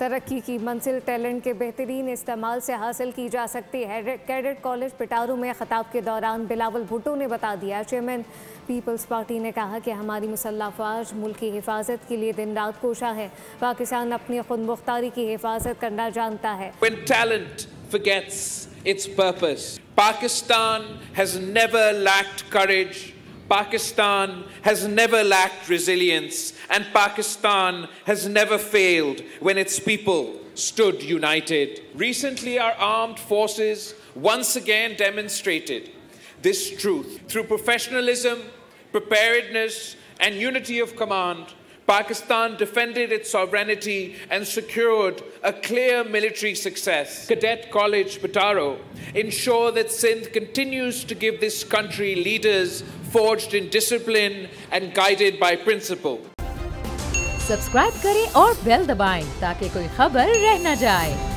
तरक्की की मंजिल टैलेंट के बेहतरीन इस्तेमाल से हासिल की जा सकती है। कैडेट कॉलेज पिटारू में खिताब के दौरान बिलावल भुट्टो ने बता दिया। चेयरमैन पीपल्स पार्टी ने कहा कि हमारी मुसल्लह अफवाज मुल्क की हिफाजत के लिए दिन रात कोशा है। पाकिस्तान अपनी खुद मुख्तारी की हिफाजत करना जानता है। When talent forgets its purpose, Pakistan has never lacked courage. Pakistan has never lacked resilience, and Pakistan has never failed when its people stood united. Recently, our armed forces once again demonstrated this truth. Through professionalism, preparedness, and unity of command, Pakistan defended its sovereignty and secured a clear military success. Cadet College, Pitaro, ensure that Sindh continues to give this country leaders forged in discipline and guided by principle. Subscribe करें और bell दबाएं ताकि कोई खबर रह न जाए।